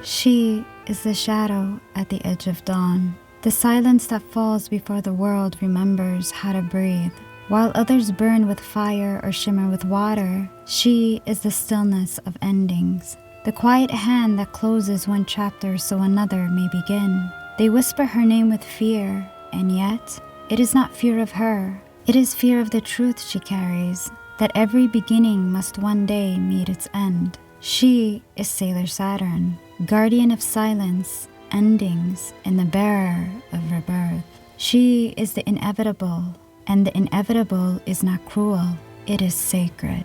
She is the shadow at the edge of dawn, the silence that falls before the world remembers how to breathe. While others burn with fire or shimmer with water, she is the stillness of endings, the quiet hand that closes one chapter so another may begin. They whisper her name with fear, and yet it is not fear of her. It is fear of the truth she carries, that every beginning must one day meet its end. She is Sailor Saturn, guardian of silence, endings, and the bearer of rebirth. She is the inevitable, and the inevitable is not cruel, it is sacred.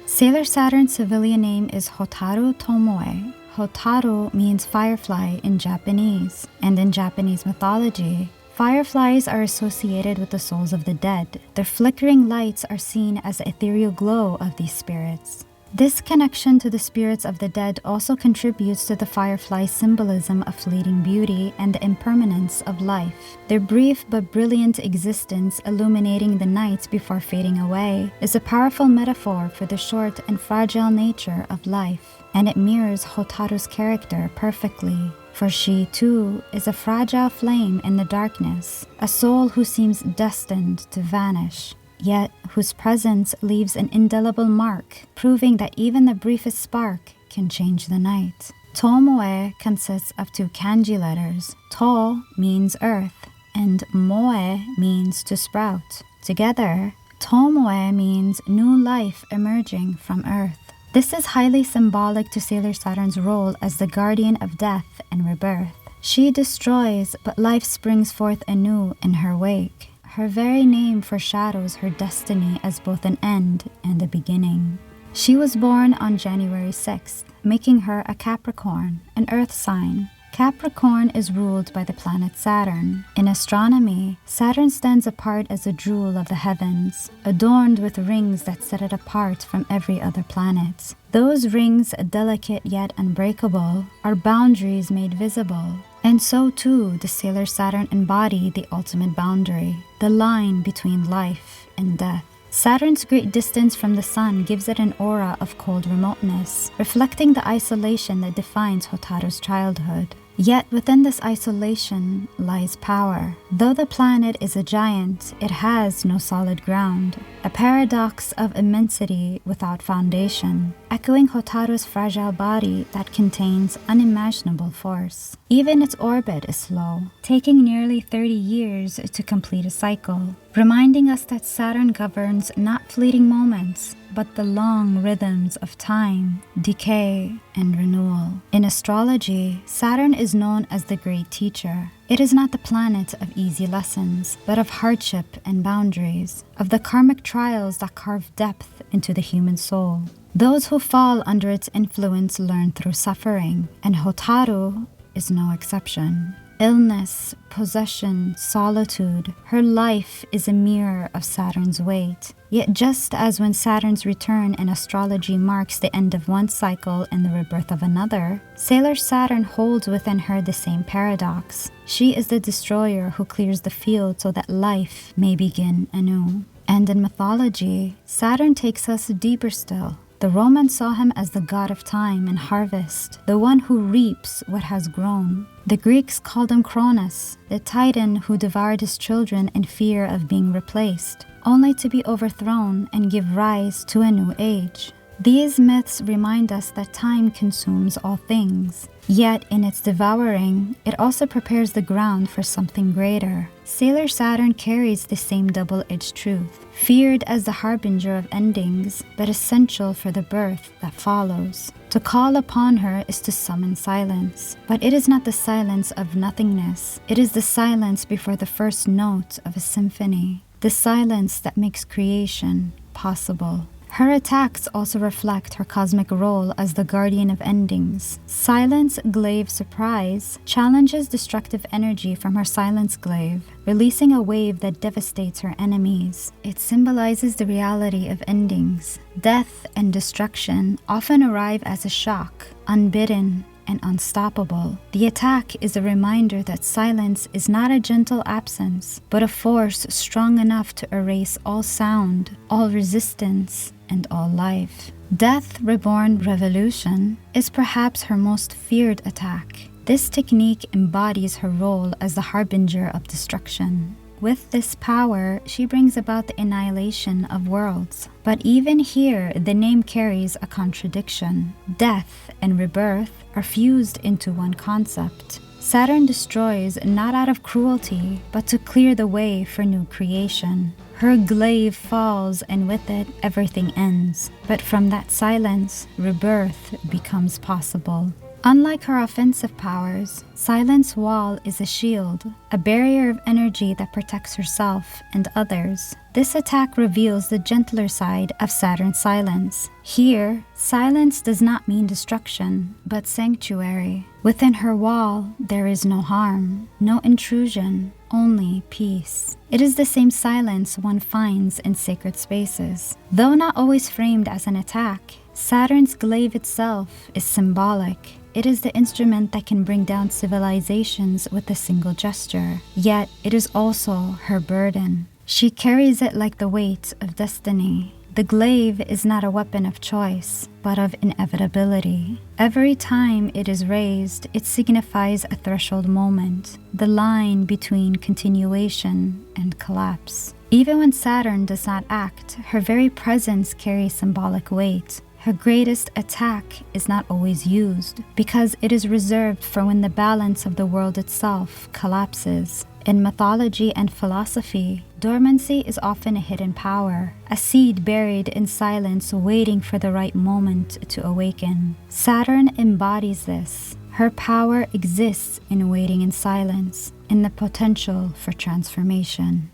Sailor Saturn's civilian name is Hotaru Tomoe. Hotaru means firefly in Japanese, and in Japanese mythology, fireflies are associated with the souls of the dead. Their flickering lights are seen as the ethereal glow of these spirits. This connection to the spirits of the dead also contributes to the firefly's symbolism of fleeting beauty and the impermanence of life. Their brief but brilliant existence illuminating the night before fading away is a powerful metaphor for the short and fragile nature of life, and it mirrors Hotaru's character perfectly. For she, too, is a fragile flame in the darkness, a soul who seems destined to vanish, yet whose presence leaves an indelible mark, proving that even the briefest spark can change the night. Tomoe consists of two kanji letters. To means earth, and moe means to sprout. Together, Tomoe means new life emerging from earth. This is highly symbolic to Sailor Saturn's role as the guardian of death and rebirth. She destroys, but life springs forth anew in her wake. Her very name foreshadows her destiny as both an end and a beginning. She was born on January 6th, making her a Capricorn, an earth sign. Capricorn is ruled by the planet Saturn. In astronomy, Saturn stands apart as a jewel of the heavens, adorned with rings that set it apart from every other planet. Those rings, delicate yet unbreakable, are boundaries made visible. And so too does Sailor Saturn embody the ultimate boundary, the line between life and death. Saturn's great distance from the sun gives it an aura of cold remoteness, reflecting the isolation that defines Hotaru's childhood. Yet within this isolation lies power. Though the planet is a giant, it has no solid ground, a paradox of immensity without foundation, echoing Hotaru's fragile body that contains unimaginable force. Even its orbit is slow, taking nearly 30 years to complete a cycle, reminding us that Saturn governs not fleeting moments, but the long rhythms of time, decay, and renewal. In astrology, Saturn is known as the great teacher. It is not the planet of easy lessons, but of hardship and boundaries, of the karmic trials that carve depth into the human soul. Those who fall under its influence learn through suffering, and Hotaru is no exception. Illness, possession, solitude, her life is a mirror of Saturn's weight. Yet just as when Saturn's return in astrology marks the end of one cycle and the rebirth of another, Sailor Saturn holds within her the same paradox. She is the destroyer who clears the field so that life may begin anew. And in mythology, Saturn takes us deeper still. The Romans saw him as the god of time and harvest, the one who reaps what has grown. The Greeks called him Cronus, the titan who devoured his children in fear of being replaced, only to be overthrown and give rise to a new age. These myths remind us that time consumes all things, yet in its devouring, it also prepares the ground for something greater. Sailor Saturn carries the same double-edged truth, feared as the harbinger of endings, but essential for the birth that follows. To call upon her is to summon silence, but it is not the silence of nothingness. It is the silence before the first note of a symphony, the silence that makes creation possible. Her attacks also reflect her cosmic role as the guardian of endings. Silence Glaive Surprise challenges destructive energy from her silence glaive, releasing a wave that devastates her enemies. It symbolizes the reality of endings. Death and destruction often arrive as a shock, unbidden and unstoppable. The attack is a reminder that silence is not a gentle absence, but a force strong enough to erase all sound, all resistance, and all life. Death Reborn Revolution is perhaps her most feared attack. This technique embodies her role as the harbinger of destruction. With this power, she brings about the annihilation of worlds. But even here, the name carries a contradiction. Death and rebirth are fused into one concept. Saturn destroys not out of cruelty, but to clear the way for new creation. Her glaive falls, and with it, everything ends. But from that silence, rebirth becomes possible. Unlike her offensive powers, Silence Wall is a shield, a barrier of energy that protects herself and others. This attack reveals the gentler side of Saturn's silence. Here, silence does not mean destruction, but sanctuary. Within her wall, there is no harm, no intrusion, only peace. It is the same silence one finds in sacred spaces. Though not always framed as an attack, Saturn's glaive itself is symbolic. It is the instrument that can bring down civilizations with a single gesture. Yet, it is also her burden. She carries it like the weight of destiny. The glaive is not a weapon of choice, but of inevitability. Every time it is raised, it signifies a threshold moment, the line between continuation and collapse. Even when Saturn does not act, her very presence carries symbolic weight. Her greatest attack is not always used, because it is reserved for when the balance of the world itself collapses. In mythology and philosophy, dormancy is often a hidden power, a seed buried in silence waiting for the right moment to awaken. Saturn embodies this. Her power exists in waiting in silence, in the potential for transformation.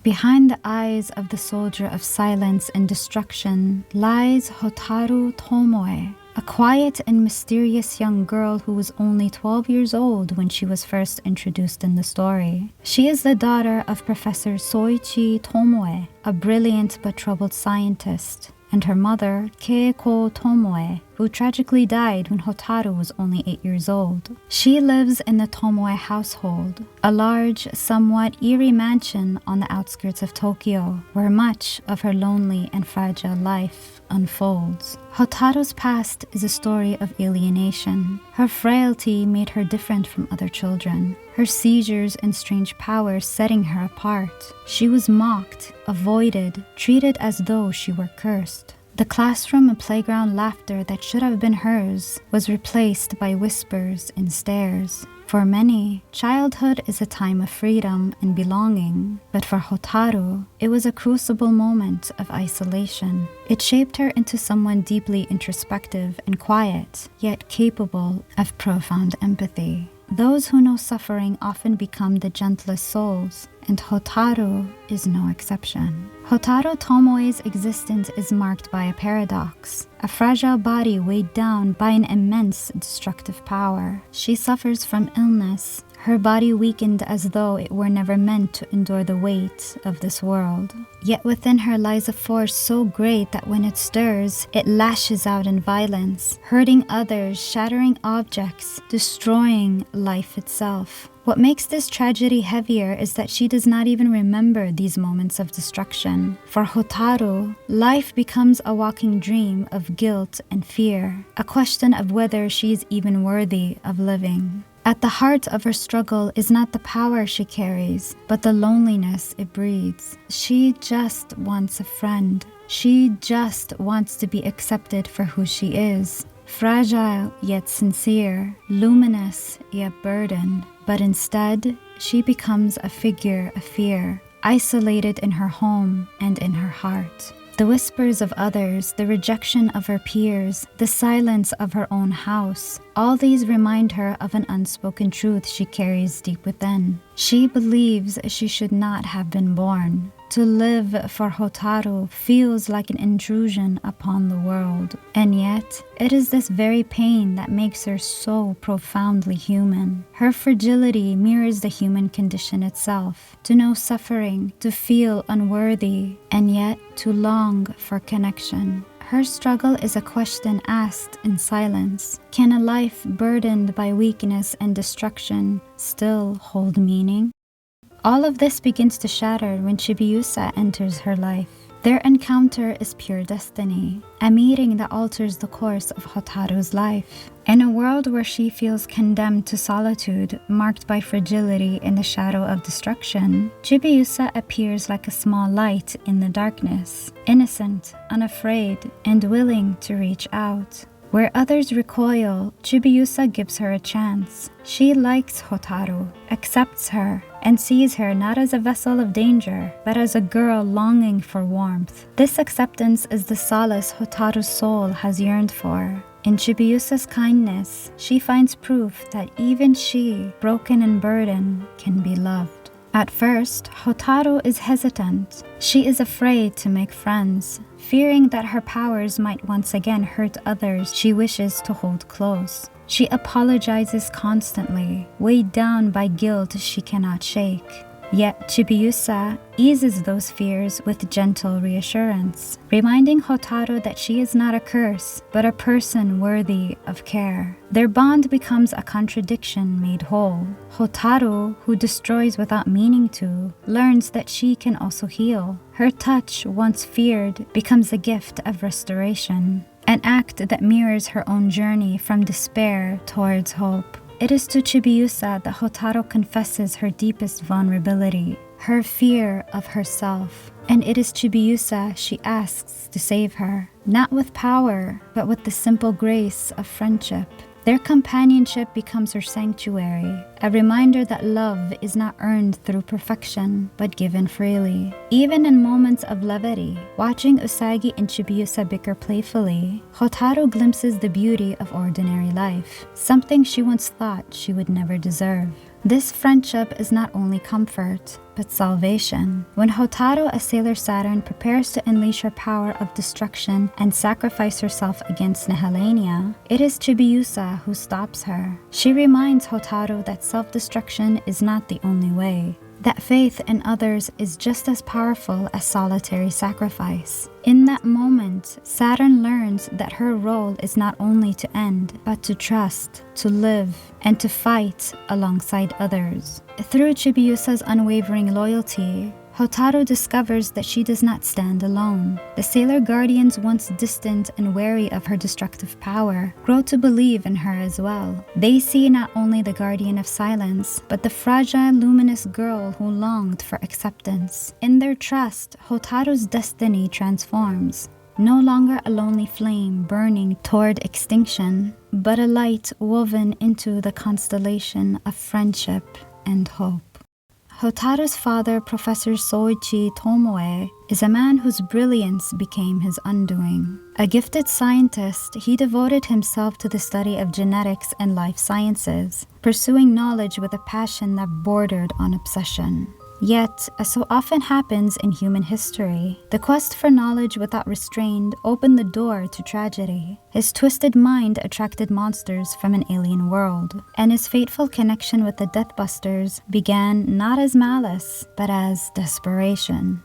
Behind the eyes of the soldier of silence and destruction lies Hotaru Tomoe, a quiet and mysterious young girl who was only 12 years old when she was first introduced in the story. She is the daughter of Professor Soichi Tomoe, a brilliant but troubled scientist, and her mother, Keiko Tomoe, who tragically died when Hotaru was only 8 years old. She lives in the Tomoe household, a large, somewhat eerie mansion on the outskirts of Tokyo, where much of her lonely and fragile life unfolds. Hotaru's past is a story of alienation. Her frailty made her different from other children, her seizures and strange powers setting her apart. She was mocked, avoided, treated as though she were cursed. The classroom and playground laughter that should have been hers was replaced by whispers and stares. For many, childhood is a time of freedom and belonging, but for Hotaru, it was a crucible moment of isolation. It shaped her into someone deeply introspective and quiet, yet capable of profound empathy. Those who know suffering often become the gentlest souls, and Hotaru is no exception. Hotaru Tomoe's existence is marked by a paradox, a fragile body weighed down by an immense destructive power. She suffers from illness, her body weakened as though it were never meant to endure the weight of this world. Yet within her lies a force so great that when it stirs, it lashes out in violence, hurting others, shattering objects, destroying life itself. What makes this tragedy heavier is that she does not even remember these moments of destruction. For Hotaru, life becomes a walking dream of guilt and fear, a question of whether she is even worthy of living. At the heart of her struggle is not the power she carries, but the loneliness it breeds. She just wants a friend. She just wants to be accepted for who she is. Fragile yet sincere, luminous yet burdened. But instead, she becomes a figure of fear, isolated in her home and in her heart. The whispers of others, the rejection of her peers, the silence of her own house, all these remind her of an unspoken truth she carries deep within. She believes she should not have been born. To live for Hotaru feels like an intrusion upon the world, and yet it is this very pain that makes her so profoundly human. Her fragility mirrors the human condition itself, to know suffering, to feel unworthy, and yet to long for connection. Her struggle is a question asked in silence. Can a life burdened by weakness and destruction still hold meaning? All of this begins to shatter when Chibiusa enters her life. Their encounter is pure destiny, a meeting that alters the course of Hotaru's life. In a world where she feels condemned to solitude, marked by fragility in the shadow of destruction, Chibiusa appears like a small light in the darkness, innocent, unafraid, and willing to reach out. Where others recoil, Chibiusa gives her a chance. She likes Hotaru, accepts her, and sees her not as a vessel of danger, but as a girl longing for warmth. This acceptance is the solace Hotaru's soul has yearned for. In Chibiusa's kindness, she finds proof that even she, broken and burdened, can be loved. At first, Hotaru is hesitant. She is afraid to make friends, fearing that her powers might once again hurt others she wishes to hold close. She apologizes constantly, weighed down by guilt she cannot shake. Yet Chibiusa eases those fears with gentle reassurance, reminding Hotaru that she is not a curse, but a person worthy of care. Their bond becomes a contradiction made whole. Hotaru, who destroys without meaning to, learns that she can also heal. Her touch, once feared, becomes a gift of restoration, an act that mirrors her own journey from despair towards hope. It is to Chibiusa that Hotaru confesses her deepest vulnerability, her fear of herself. And it is Chibiusa she asks to save her, not with power, but with the simple grace of friendship. Their companionship becomes her sanctuary, a reminder that love is not earned through perfection, but given freely. Even in moments of levity, watching Usagi and Chibiusa bicker playfully, Hotaru glimpses the beauty of ordinary life, something she once thought she would never deserve. This friendship is not only comfort, but salvation. When Hotaru, a Sailor Saturn, prepares to unleash her power of destruction and sacrifice herself against Nihilania, it is Chibiusa who stops her. She reminds Hotaru that self-destruction is not the only way, that faith in others is just as powerful as solitary sacrifice. In that moment, Saturn learns that her role is not only to end, but to trust, to live, and to fight alongside others. Through Chibiusa's unwavering loyalty, Hotaru discovers that she does not stand alone. The Sailor Guardians, once distant and wary of her destructive power, grow to believe in her as well. They see not only the Guardian of Silence, but the fragile, luminous girl who longed for acceptance. In their trust, Hotaru's destiny transforms. No longer a lonely flame burning toward extinction, but a light woven into the constellation of friendship and hope. Hotaru's father, Professor Sailor Tomoe, is a man whose brilliance became his undoing. A gifted scientist, he devoted himself to the study of genetics and life sciences, pursuing knowledge with a passion that bordered on obsession. Yet, as so often happens in human history, the quest for knowledge without restraint opened the door to tragedy. His twisted mind attracted monsters from an alien world, and his fateful connection with the Deathbusters began not as malice, but as desperation.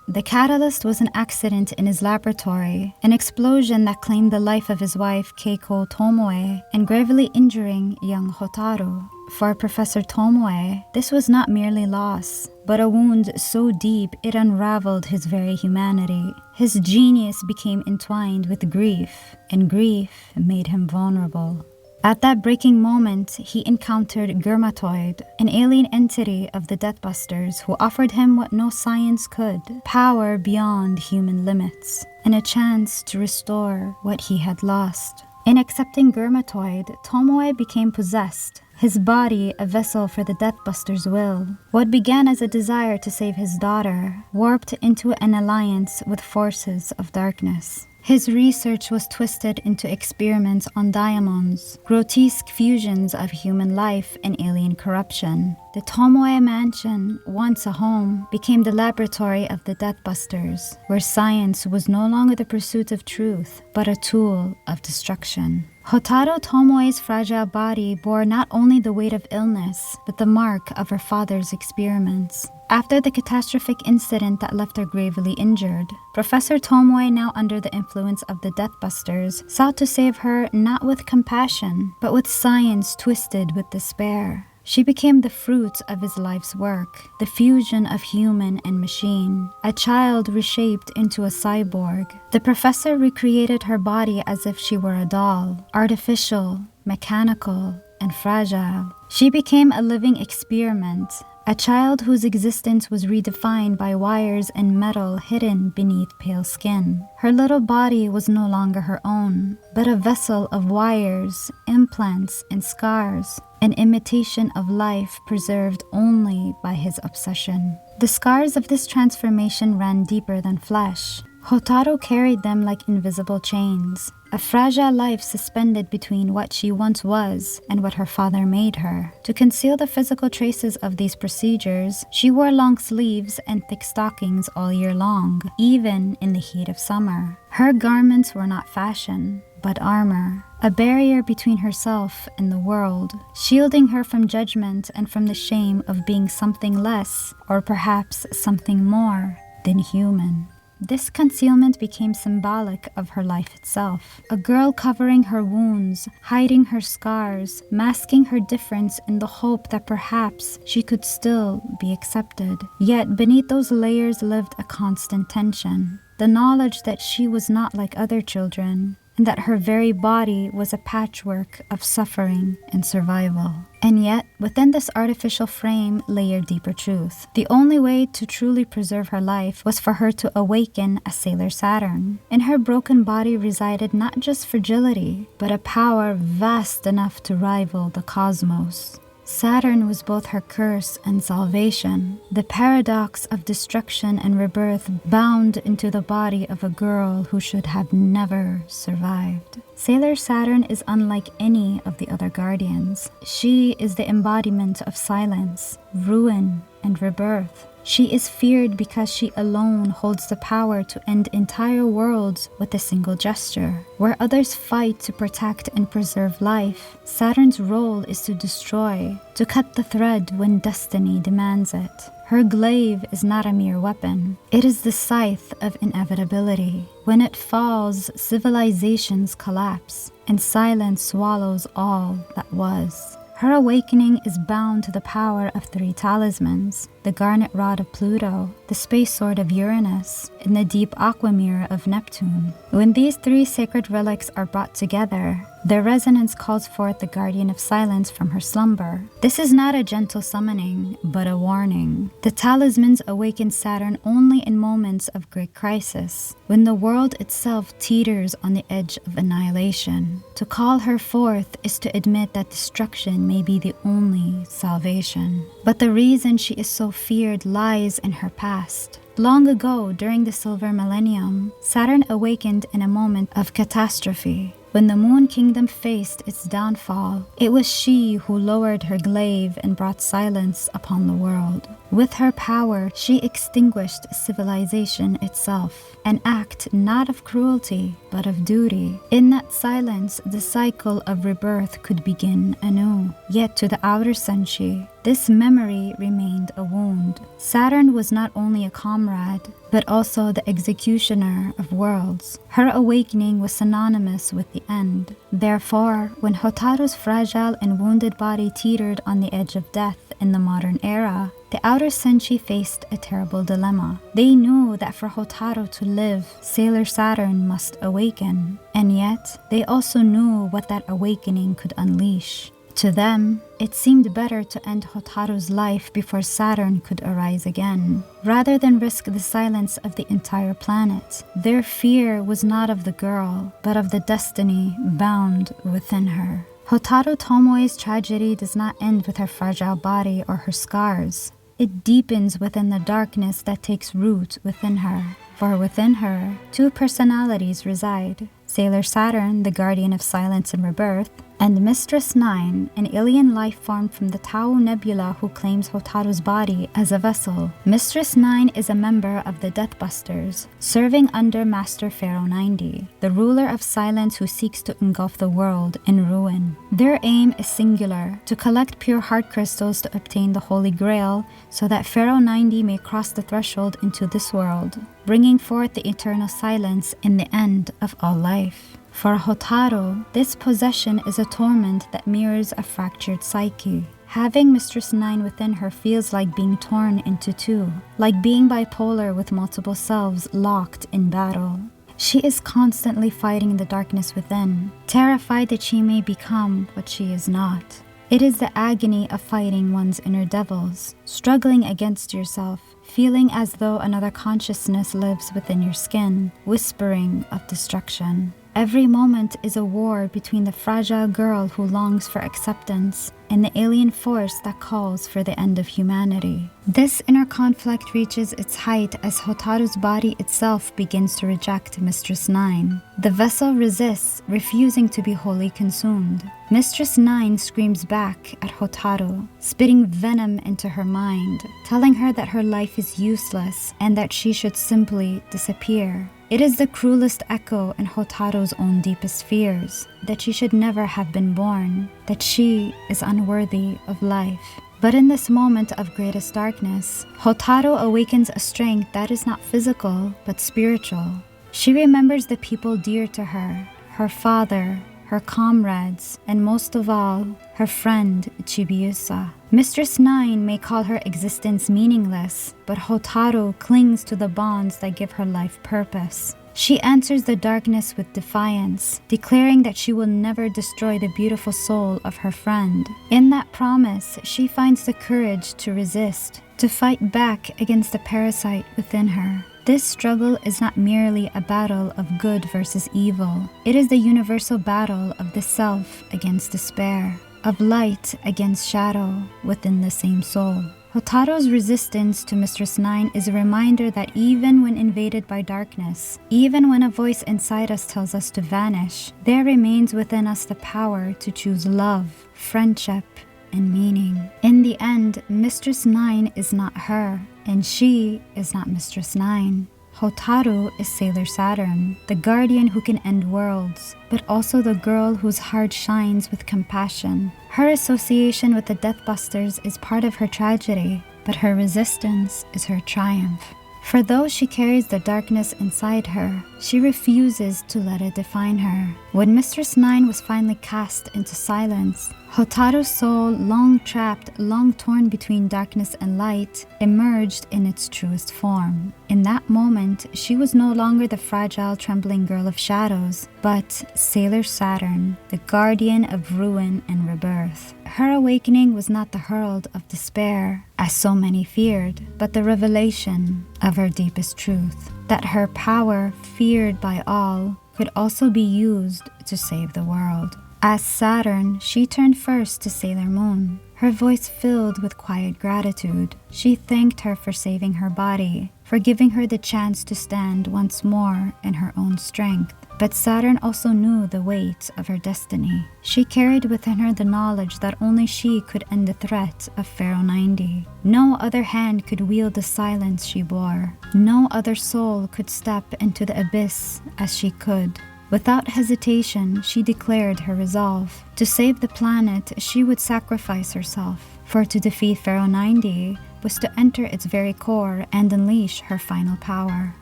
The catalyst was an accident in his laboratory, an explosion that claimed the life of his wife, Keiko Tomoe, and gravely injuring young Hotaru. For Professor Tomoe, this was not merely loss, but a wound so deep it unraveled his very humanity. His genius became entwined with grief, and grief made him vulnerable. At that breaking moment, he encountered Gurmatoid, an alien entity of the Deathbusters who offered him what no science could, power beyond human limits, and a chance to restore what he had lost. In accepting Gurmatoid, Tomoe became possessed, his body a vessel for the Deathbusters' will. What began as a desire to save his daughter warped into an alliance with forces of darkness. His research was twisted into experiments on diamonds, grotesque fusions of human life and alien corruption. The Tomoe mansion, once a home, became the laboratory of the Deathbusters, where science was no longer the pursuit of truth, but a tool of destruction. Hotaru Tomoe's fragile body bore not only the weight of illness, but the mark of her father's experiments. After the catastrophic incident that left her gravely injured, Professor Tomoe, now under the influence of the Deathbusters, sought to save her not with compassion, but with science twisted with despair. She became the fruit of his life's work, the fusion of human and machine, a child reshaped into a cyborg. The professor recreated her body as if she were a doll, artificial, mechanical, and fragile. She became a living experiment, a child whose existence was redefined by wires and metal hidden beneath pale skin. Her little body was no longer her own, but a vessel of wires, implants, and scars, an imitation of life preserved only by his obsession. The scars of this transformation ran deeper than flesh. Hotaru carried them like invisible chains, a fragile life suspended between what she once was and what her father made her. To conceal the physical traces of these procedures, she wore long sleeves and thick stockings all year long, even in the heat of summer. Her garments were not fashion, but armor, a barrier between herself and the world, shielding her from judgment and from the shame of being something less, or perhaps something more, than human. This concealment became symbolic of her life itself. A girl covering her wounds, hiding her scars, masking her difference in the hope that perhaps she could still be accepted. Yet beneath those layers lived a constant tension, the knowledge that she was not like other children, and that her very body was a patchwork of suffering and survival. And yet, within this artificial frame lay a deeper truth. The only way to truly preserve her life was for her to awaken as Sailor Saturn. In her broken body resided not just fragility, but a power vast enough to rival the cosmos. Saturn was both her curse and salvation, the paradox of destruction and rebirth bound into the body of a girl who should have never survived. Sailor Saturn is unlike any of the other guardians. She is the embodiment of silence, ruin, and rebirth. She is feared because she alone holds the power to end entire worlds with a single gesture. Where others fight to protect and preserve life, Saturn's role is to destroy, to cut the thread when destiny demands it. Her glaive is not a mere weapon. It is the scythe of inevitability. When it falls, civilizations collapse, and silence swallows all that was. Her awakening is bound to the power of 3 talismans, the garnet rod of Pluto, the space sword of Uranus, and the deep aqua mirror of Neptune. When these 3 sacred relics are brought together, their resonance calls forth the guardian of silence from her slumber. This is not a gentle summoning, but a warning. The talismans awaken Saturn only in moments of great crisis, when the world itself teeters on the edge of annihilation. To call her forth is to admit that destruction may be the only salvation. But the reason she is so feared lies in her past. Long ago, during the Silver Millennium, Saturn awakened in a moment of catastrophe. When the Moon Kingdom faced its downfall, it was she who lowered her glaive and brought silence upon the world. With her power, she extinguished civilization itself, an act not of cruelty, but of duty. In that silence, the cycle of rebirth could begin anew. Yet to the outer senshi, this memory remained a wound. Saturn was not only a comrade, but also the executioner of worlds. Her awakening was synonymous with the end. Therefore, when Hotaru's fragile and wounded body teetered on the edge of death in the modern era, the outer senshi faced a terrible dilemma. They knew that for Hotaru to live, Sailor Saturn must awaken. And yet, they also knew what that awakening could unleash. To them, it seemed better to end Hotaru's life before Saturn could arise again, rather than risk the silence of the entire planet. Their fear was not of the girl, but of the destiny bound within her. Hotaru Tomoe's tragedy does not end with her fragile body or her scars. It deepens within the darkness that takes root within her. For within her, 2 personalities reside. Sailor Saturn, the guardian of silence and rebirth, and Mistress 9, an alien life form from the Tau Nebula who claims Hotaru's body as a vessel. Mistress 9 is a member of the Deathbusters, serving under Master Pharaoh 90, the ruler of silence who seeks to engulf the world in ruin. Their aim is singular, to collect pure heart crystals to obtain the Holy Grail so that Pharaoh 90 may cross the threshold into this world, bringing forth the eternal silence in the end of all life. For Hotaru, this possession is a torment that mirrors a fractured psyche. Having Mistress 9 within her feels like being torn into two, like being bipolar with multiple selves locked in battle. She is constantly fighting the darkness within, terrified that she may become what she is not. It is the agony of fighting one's inner devils, struggling against yourself, feeling as though another consciousness lives within your skin, whispering of destruction. Every moment is a war between the fragile girl who longs for acceptance and the alien force that calls for the end of humanity. This inner conflict reaches its height as Hotaru's body itself begins to reject Mistress 9. The vessel resists, refusing to be wholly consumed. Mistress 9 screams back at Hotaru, spitting venom into her mind, telling her that her life is useless and that she should simply disappear. It is the cruelest echo in Hotaru's own deepest fears, that she should never have been born, that she is unworthy of life. But in this moment of greatest darkness, Hotaru awakens a strength that is not physical, but spiritual. She remembers the people dear to her father, her comrades, and most of all, her friend Chibiusa. Mistress 9 may call her existence meaningless, but Hotaru clings to the bonds that give her life purpose. She answers the darkness with defiance, declaring that she will never destroy the beautiful soul of her friend. In that promise, she finds the courage to resist, to fight back against the parasite within her. This struggle is not merely a battle of good versus evil. It is the universal battle of the self against despair, of light against shadow within the same soul. Hotaru's resistance to Mistress 9 is a reminder that even when invaded by darkness, even when a voice inside us tells us to vanish, there remains within us the power to choose love, friendship, and meaning. In the end, Mistress 9 is not her, and she is not Mistress 9. Hotaru is Sailor Saturn, the guardian who can end worlds, but also the girl whose heart shines with compassion. Her association with the Deathbusters is part of her tragedy, but her resistance is her triumph. For though she carries the darkness inside her, she refuses to let it define her. When Mistress 9 was finally cast into silence, Hotaru's soul, long trapped, long torn between darkness and light, emerged in its truest form. In that moment, she was no longer the fragile, trembling girl of shadows, but Sailor Saturn, the guardian of ruin and rebirth. Her awakening was not the herald of despair, as so many feared, but the revelation of her deepest truth, that her power, feared by all, could also be used to save the world. As Saturn, she turned first to Sailor Moon, her voice filled with quiet gratitude. She thanked her for saving her body, for giving her the chance to stand once more in her own strength. But Saturn also knew the weight of her destiny. She carried within her the knowledge that only she could end the threat of Pharaoh 90. No other hand could wield the silence she bore. No other soul could step into the abyss as she could. Without hesitation, she declared her resolve. To save the planet, she would sacrifice herself. For to defeat Pharaoh 90 was to enter its very core and unleash her final power.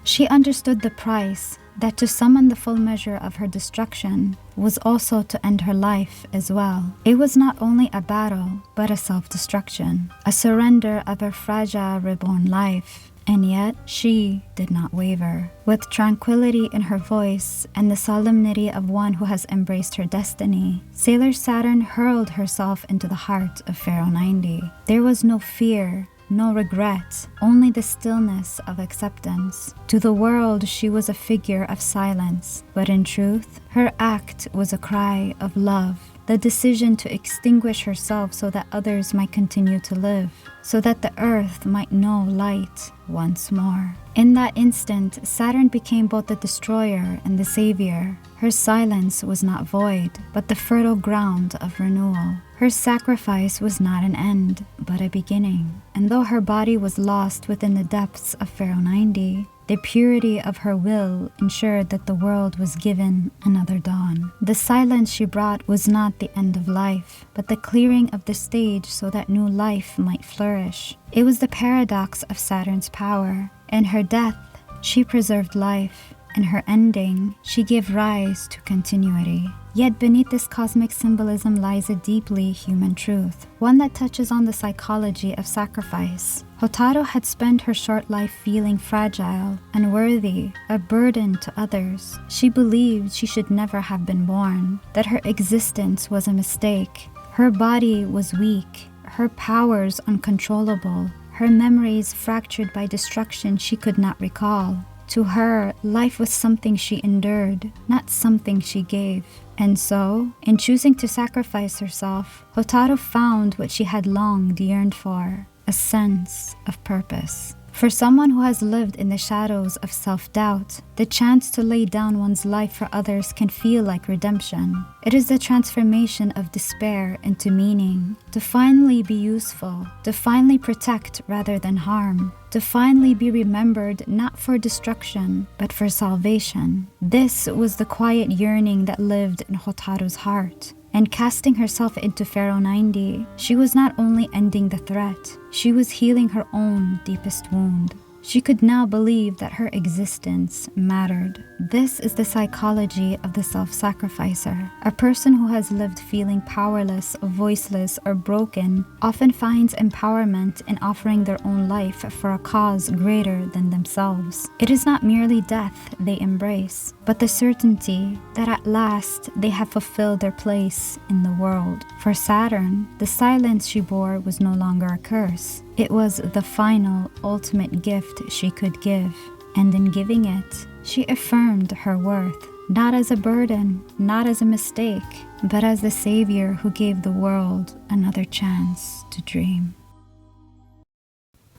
She understood the price, that to summon the full measure of her destruction was also to end her life as well. It was not only a battle, but a self-destruction, a surrender of her fragile reborn life. And yet, she did not waver. With tranquility in her voice and the solemnity of one who has embraced her destiny, Sailor Saturn hurled herself into the heart of Pharaoh 90. There was no fear, no regret, only the stillness of acceptance. To the world, she was a figure of silence, but in truth, her act was a cry of love. The decision to extinguish herself so that others might continue to live, so that the earth might know light once more. In that instant, Saturn became both the destroyer and the savior. Her silence was not void, but the fertile ground of renewal. Her sacrifice was not an end, but a beginning. And though her body was lost within the depths of Pharaoh 90, the purity of her will ensured that the world was given another dawn. The silence she brought was not the end of life, but the clearing of the stage so that new life might flourish. It was the paradox of Saturn's power. In her death, she preserved life. In her ending, she gave rise to continuity. Yet beneath this cosmic symbolism lies a deeply human truth, one that touches on the psychology of sacrifice. Hotaru had spent her short life feeling fragile, unworthy, a burden to others. She believed she should never have been born, that her existence was a mistake. Her body was weak, her powers uncontrollable, her memories fractured by destruction she could not recall. To her, life was something she endured, not something she gave. And so, in choosing to sacrifice herself, Hotaru found what she had long yearned for, a sense of purpose. For someone who has lived in the shadows of self-doubt, the chance to lay down one's life for others can feel like redemption. It is the transformation of despair into meaning, to finally be useful, to finally protect rather than harm, to finally be remembered not for destruction, but for salvation. This was the quiet yearning that lived in Hotaru's heart. And casting herself into Pharaoh 90, she was not only ending the threat, she was healing her own deepest wound. She could now believe that her existence mattered. This is the psychology of the self-sacrificer. A person who has lived feeling powerless, voiceless, or broken often finds empowerment in offering their own life for a cause greater than themselves. It is not merely death they embrace, but the certainty that at last they have fulfilled their place in the world. For Saturn, the silence she bore was no longer a curse. It was the final, ultimate gift she could give, and in giving it, she affirmed her worth, not as a burden, not as a mistake, but as the savior who gave the world another chance to dream.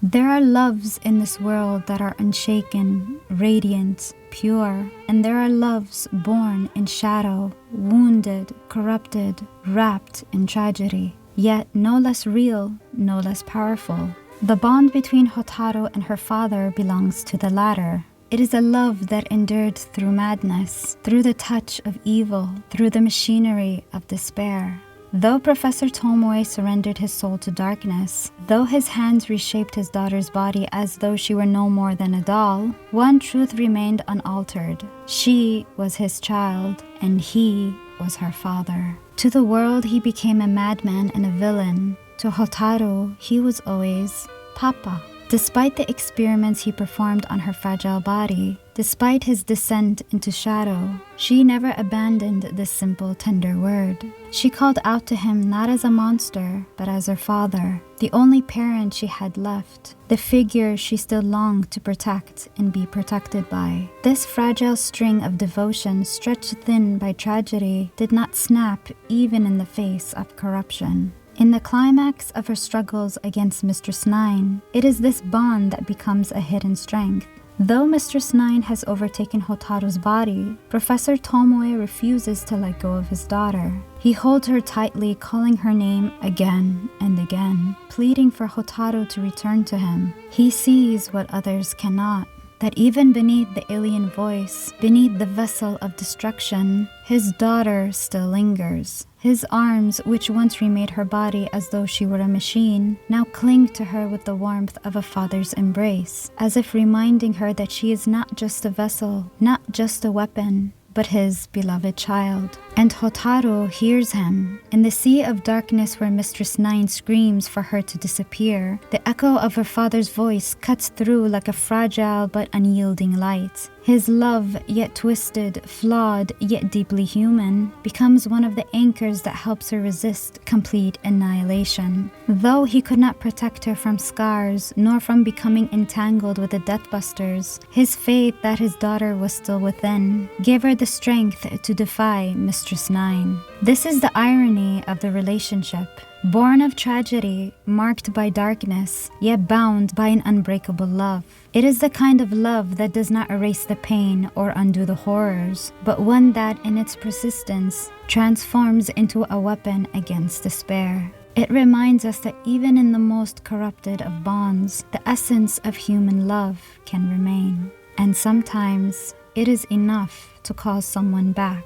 There are loves in this world that are unshaken, radiant, pure, and there are loves born in shadow, wounded, corrupted, wrapped in tragedy. Yet no less real, no less powerful. The bond between Hotaru and her father belongs to the latter. It is a love that endured through madness, through the touch of evil, through the machinery of despair. Though Professor Tomoe surrendered his soul to darkness, though his hands reshaped his daughter's body as though she were no more than a doll, one truth remained unaltered. She was his child, and he was her father. To the world, he became a madman and a villain. To Hotaru, he was always Papa. Despite the experiments he performed on her fragile body, despite his descent into shadow, she never abandoned this simple, tender word. She called out to him not as a monster, but as her father, the only parent she had left, the figure she still longed to protect and be protected by. This fragile string of devotion, stretched thin by tragedy, did not snap even in the face of corruption. In the climax of her struggles against Mistress 9, it is this bond that becomes a hidden strength. Though Mistress 9 has overtaken Hotaru's body, Professor Tomoe refuses to let go of his daughter. He holds her tightly, calling her name again and again, pleading for Hotaru to return to him. He sees what others cannot, that even beneath the alien voice, beneath the vessel of destruction, his daughter still lingers. His arms, which once remade her body as though she were a machine, now cling to her with the warmth of a father's embrace, as if reminding her that she is not just a vessel, not just a weapon, but his beloved child. And Hotaru hears him. In the sea of darkness where Mistress 9 screams for her to disappear, the echo of her father's voice cuts through like a fragile but unyielding light. His love, yet twisted, flawed, yet deeply human, becomes one of the anchors that helps her resist complete annihilation. Though he could not protect her from scars, nor from becoming entangled with the Deathbusters, his faith that his daughter was still within gave her the strength to defy Mistress 9. This is the irony of the relationship. Born of tragedy, marked by darkness, yet bound by an unbreakable love. It is the kind of love that does not erase the pain or undo the horrors, but one that, in its persistence, transforms into a weapon against despair. It reminds us that even in the most corrupted of bonds, the essence of human love can remain. And sometimes, it is enough to call someone back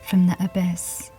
from the abyss.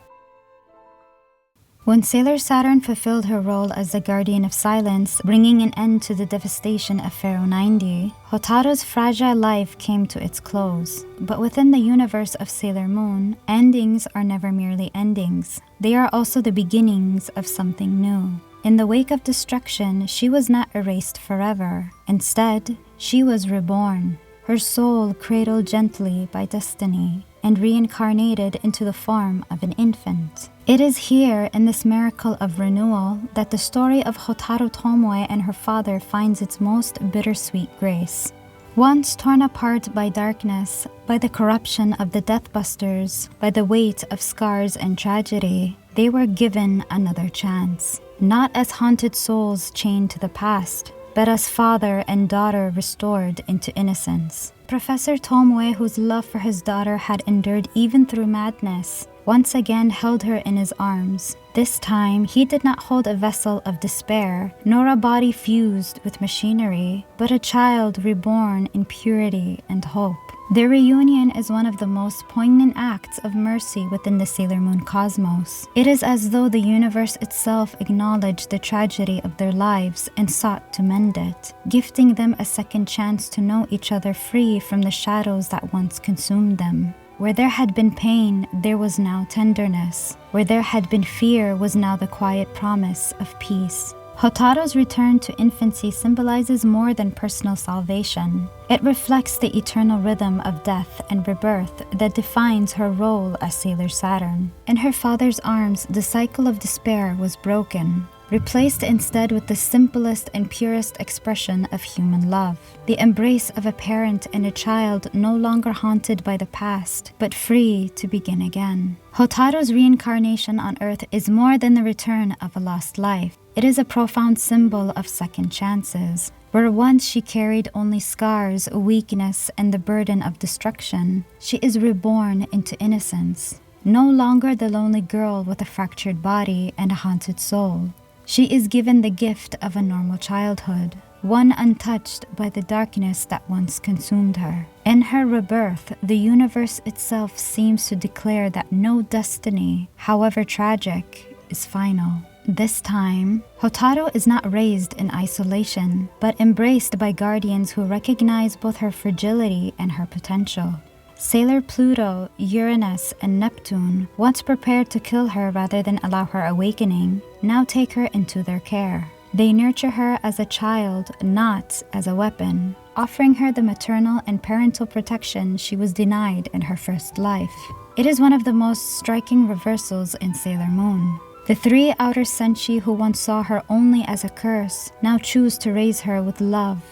When Sailor Saturn fulfilled her role as the guardian of silence, bringing an end to the devastation of Pharaoh 90, Hotaru's fragile life came to its close. But within the universe of Sailor Moon, endings are never merely endings. They are also the beginnings of something new. In the wake of destruction, she was not erased forever. Instead, she was reborn, her soul cradled gently by destiny, and reincarnated into the form of an infant. It is here, in this miracle of renewal, that the story of Hotaru Tomoe and her father finds its most bittersweet grace. Once torn apart by darkness, by the corruption of the Deathbusters, by the weight of scars and tragedy, they were given another chance. Not as haunted souls chained to the past, but as father and daughter restored into innocence. Professor Tomoe, whose love for his daughter had endured even through madness, once again held her in his arms. This time, he did not hold a vessel of despair, nor a body fused with machinery, but a child reborn in purity and hope. Their reunion is one of the most poignant acts of mercy within the Sailor Moon cosmos. It is as though the universe itself acknowledged the tragedy of their lives and sought to mend it, gifting them a second chance to know each other free from the shadows that once consumed them. Where there had been pain, there was now tenderness. Where there had been fear was now the quiet promise of peace. Hotaru's return to infancy symbolizes more than personal salvation. It reflects the eternal rhythm of death and rebirth that defines her role as Sailor Saturn. In her father's arms, the cycle of despair was broken, replaced instead with the simplest and purest expression of human love. The embrace of a parent and a child no longer haunted by the past, but free to begin again. Hotaru's reincarnation on Earth is more than the return of a lost life. It is a profound symbol of second chances. Where once she carried only scars, weakness, and the burden of destruction, she is reborn into innocence. No longer the lonely girl with a fractured body and a haunted soul. She is given the gift of a normal childhood, one untouched by the darkness that once consumed her. In her rebirth, the universe itself seems to declare that no destiny, however tragic, is final. This time, Hotaru is not raised in isolation, but embraced by guardians who recognize both her fragility and her potential. Sailor Pluto, Uranus, and Neptune, once prepared to kill her rather than allow her awakening, now take her into their care. They nurture her as a child, not as a weapon, offering her the maternal and parental protection she was denied in her first life. It is one of the most striking reversals in Sailor Moon. The three outer senshi who once saw her only as a curse now choose to raise her with love,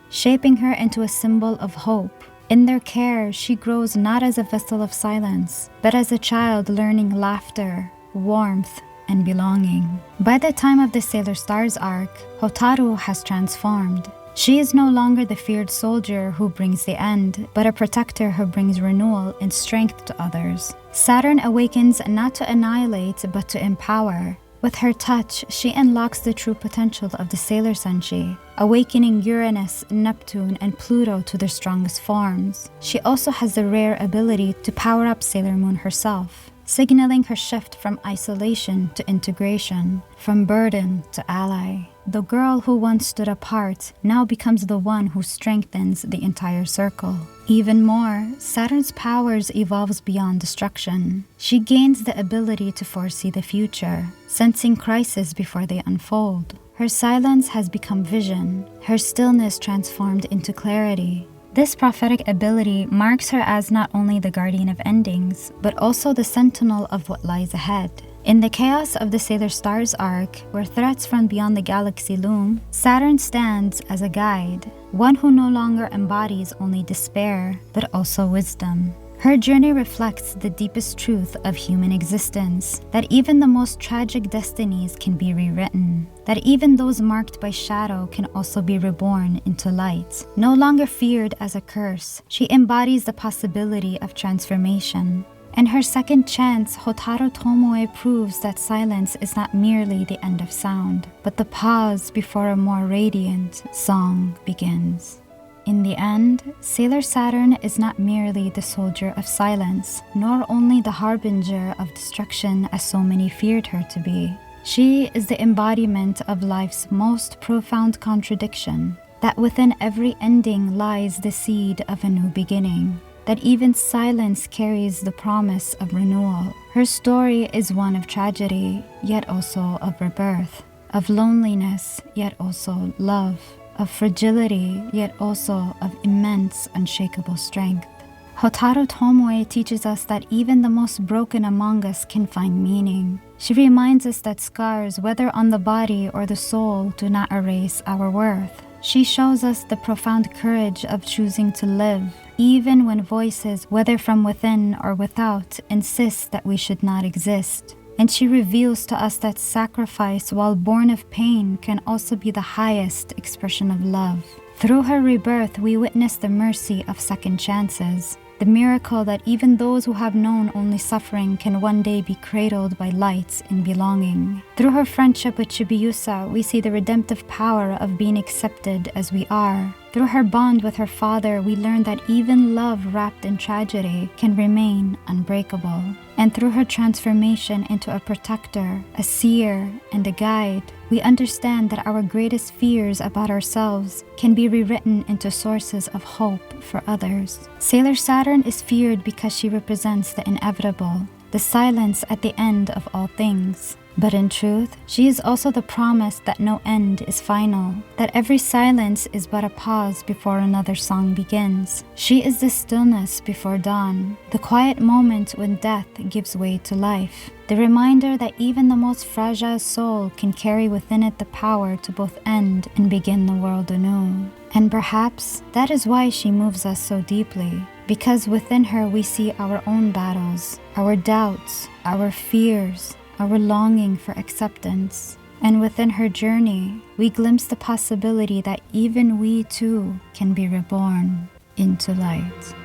shaping her into a symbol of hope. In their care, she grows not as a vessel of silence, but as a child learning laughter, warmth, and belonging. By the time of the Sailor Stars arc, Hotaru has transformed. She is no longer the feared soldier who brings the end, but a protector who brings renewal and strength to others. Saturn awakens not to annihilate, but to empower. With her touch, she unlocks the true potential of the Sailor Senshi, awakening Uranus, Neptune, and Pluto to their strongest forms. She also has the rare ability to power up Sailor Moon herself, signaling her shift from isolation to integration, from burden to ally. The girl who once stood apart now becomes the one who strengthens the entire circle. Even more, Saturn's powers evolves beyond destruction. She gains the ability to foresee the future, sensing crises before they unfold. Her silence has become vision, her stillness transformed into clarity. This prophetic ability marks her as not only the guardian of endings, but also the sentinel of what lies ahead. In the chaos of the Sailor Stars arc, where threats from beyond the galaxy loom, Saturn stands as a guide, one who no longer embodies only despair, but also wisdom. Her journey reflects the deepest truth of human existence, that even the most tragic destinies can be rewritten, that even those marked by shadow can also be reborn into light. No longer feared as a curse, she embodies the possibility of transformation. In her second chance, Hotaru Tomoe proves that silence is not merely the end of sound, but the pause before a more radiant song begins. In the end, Sailor Saturn is not merely the soldier of silence, nor only the harbinger of destruction as so many feared her to be. She is the embodiment of life's most profound contradiction, that within every ending lies the seed of a new beginning, that even silence carries the promise of renewal. Her story is one of tragedy, yet also of rebirth, of loneliness, yet also love, of fragility, yet also of immense, unshakable strength. Hotaru Tomoe teaches us that even the most broken among us can find meaning. She reminds us that scars, whether on the body or the soul, do not erase our worth. She shows us the profound courage of choosing to live, even when voices, whether from within or without, insist that we should not exist. And she reveals to us that sacrifice, while born of pain, can also be the highest expression of love. Through her rebirth, we witness the mercy of second chances, the miracle that even those who have known only suffering can one day be cradled by light and belonging. Through her friendship with Chibiusa, we see the redemptive power of being accepted as we are. Through her bond with her father, we learn that even love wrapped in tragedy can remain unbreakable. And through her transformation into a protector, a seer, and a guide, we understand that our greatest fears about ourselves can be rewritten into sources of hope for others. Sailor Saturn is feared because she represents the inevitable, the silence at the end of all things. But in truth, she is also the promise that no end is final, that every silence is but a pause before another song begins. She is the stillness before dawn, the quiet moment when death gives way to life, the reminder that even the most fragile soul can carry within it the power to both end and begin the world anew. And perhaps that is why she moves us so deeply, because within her we see our own battles, our doubts, our fears, our longing for acceptance. And within her journey, we glimpse the possibility that even we too can be reborn into light.